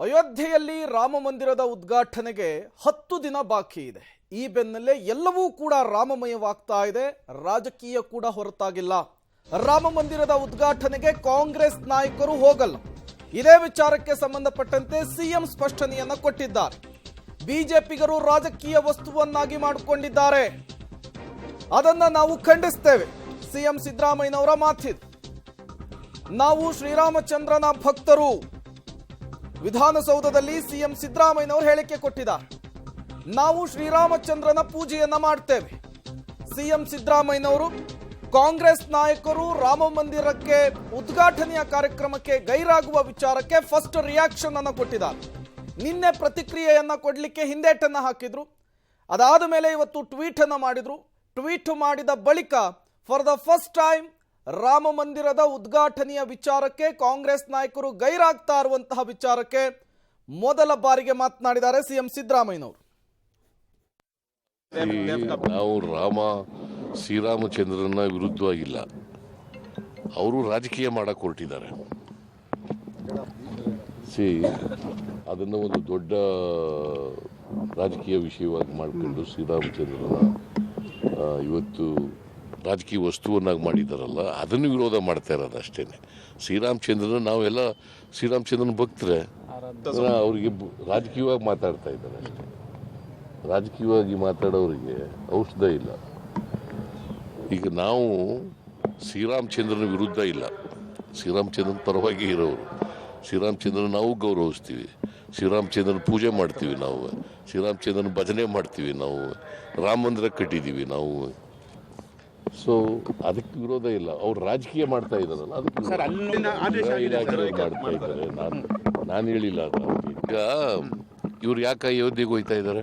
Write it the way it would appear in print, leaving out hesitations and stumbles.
ಅಯೋಧ್ಯೆಯಲ್ಲಿ ರಾಮ ಮಂದಿರದ ಉದ್ಘಾಟನೆಗೆ 10 ದಿನ ಬಾಕಿ ಇದೆ. ಈ ಬೆನ್ನಲ್ಲೇ ಎಲ್ಲವೂ ಕೂಡ ರಾಮಮಯವಾಗ್ತಾ ಇದೆ. ರಾಜಕೀಯ ಕೂಡ ಹೊರತಾಗಿಲ್ಲ. ರಾಮ ಮಂದಿರದ ಉದ್ಘಾಟನೆಗೆ ಕಾಂಗ್ರೆಸ್ ನಾಯಕರು ಹೋಗಲ್ಲ. ಇದೇ ವಿಚಾರಕ್ಕೆ ಸಂಬಂಧಪಟ್ಟಂತೆ ಸಿಎಂ ಸ್ಪಷ್ಟನೆಯನ್ನ ಕೊಟ್ಟಿದ್ದಾರೆ. ಬಿಜೆಪಿಗರು ರಾಜಕೀಯ ವಸ್ತುವನ್ನಾಗಿ ಮಾಡಿಕೊಂಡಿದ್ದಾರೆ. ಅದನ್ನ ನಾವು ಖಂಡಿಸ್ತೇವೆ. ಸಿಎಂ ಸಿದ್ದರಾಮಯ್ಯನವರ ಮಾತಿದು. ನಾವು ಶ್ರೀರಾಮಚಂದ್ರನ ಭಕ್ತರು. ವಿಧಾನಸೌಧದಲ್ಲಿ ಸಿಎಂ ಸಿದ್ದರಾಮಯ್ಯನವರು ಹೇಳಿಕೆ ಕೊಟ್ಟಿದ್ದಾರೆ. ನಾವು ಶ್ರೀರಾಮಚಂದ್ರನ ಪೂಜೆಯನ್ನ ಮಾಡ್ತೇವೆ. ಸಿಎಂ ಸಿದ್ದರಾಮಯ್ಯನವರು ಕಾಂಗ್ರೆಸ್ ನಾಯಕರು ರಾಮ ಮಂದಿರಕ್ಕೆ ಉದ್ಘಾಟನೆಯ ಕಾರ್ಯಕ್ರಮಕ್ಕೆ ಗೈರಾಗುವ ವಿಚಾರಕ್ಕೆ ಫಸ್ಟ್ ರಿಯಾಕ್ಷನ್ ಅನ್ನು ಕೊಟ್ಟಿದ್ದಾರೆ. ನಿನ್ನೆ ಪ್ರತಿಕ್ರಿಯೆಯನ್ನ ಕೊಡಲಿಕ್ಕೆ ಹಿಂದೇಟನ್ನ ಹಾಕಿದ್ರು. ಅದಾದ ಮೇಲೆ ಇವತ್ತು ಟ್ವೀಟ್ ಅನ್ನ ಮಾಡಿದ್ರು. ಟ್ವೀಟ್ ಮಾಡಿದ ಬಳಿಕ for the first time Rama ಮಂದಿರದ ಉದ್ಘಾಟನೆಯ ವಿಚಾರಕ್ಕೆ ಕಾಂಗ್ರೆಸ್ ನಾಯಕರು ಗೈರಾಗ್ತಾ ಇರುವಂತಹ ವಿಚಾರಕ್ಕೆ ಮೊದಲ ಬಾರಿಗೆ ಮಾತನಾಡಿದ್ದಾರೆ ಸಿಎಂ ಸಿದ್ದರಾಮಯ್ಯನವರು. ನಾವು ಶ್ರೀರಾಮಚಂದ್ರನ ವಿರುದ್ಧವಾಗಿಲ್ಲ, ಅವರು ರಾಜಕೀಯ ಮಾಡಕ್ಕೆ ಹೊರಟಿದ್ದಾರೆ. ಅದನ್ನು ಒಂದು ದೊಡ್ಡ ರಾಜಕೀಯ ವಿಷಯವಾಗಿ ಮಾಡಿಕೊಂಡು ಶ್ರೀರಾಮಚಂದ್ರನ ಇವತ್ತು ರಾಜಕೀಯ ವಸ್ತುವನ್ನಾಗಿ ಮಾಡಿದಾರಲ್ಲ, ಅದನ್ನು ವಿರೋಧ ಮಾಡ್ತಾ ಇರೋದು ಅಷ್ಟೇ. ಶ್ರೀರಾಮಚಂದ್ರನ ನಾವೆಲ್ಲ ಶ್ರೀರಾಮಚಂದ್ರನ ಭಕ್ತರೆ, ಅವರಿಗೆ ರಾಜಕೀಯವಾಗಿ ಮಾತಾಡ್ತಾ ಇದ್ದಾರೆ ಅಷ್ಟೇ. ರಾಜಕೀಯವಾಗಿ ಮಾತಾಡೋರಿಗೆ ಔಷಧ ಇಲ್ಲ. ಈಗ ನಾವು ಶ್ರೀರಾಮಚಂದ್ರನ ವಿರುದ್ಧ ಇಲ್ಲ, ಶ್ರೀರಾಮಚಂದ್ರನ ಪರವಾಗಿ ಇರೋರು. ಶ್ರೀರಾಮಚಂದ್ರನ ನಾವು ಗೌರವಿಸ್ತೀವಿ, ಶ್ರೀರಾಮಚಂದ್ರನ ಪೂಜೆ ಮಾಡ್ತೀವಿ, ನಾವು ಶ್ರೀರಾಮಚಂದ್ರನ ಭಜನೆ ಮಾಡ್ತೀವಿ, ನಾವು ರಾಮ ಮಂದಿರ ಕಟ್ಟಿದ್ದೀವಿ ನಾವು. ಸೊ ಅದಕ್ಕೆ ವಿರೋಧ ಇಲ್ಲ. ಅವ್ರು ರಾಜಕೀಯ ಮಾಡ್ತಾ ಇದ್ದಾರಲ್ಲ, ಅದಕ್ಕೆ ಮಾಡ್ತಾ ಇದ್ದಾರೆ. ನಾನು ಹೇಳಿಲ್ಲ. ಈಗ ಇವ್ರು ಯಾಕೆ ಅಯೋಧ್ಯೆಗೆ ಹೋಗ್ತಾ ಇದ್ದಾರೆ?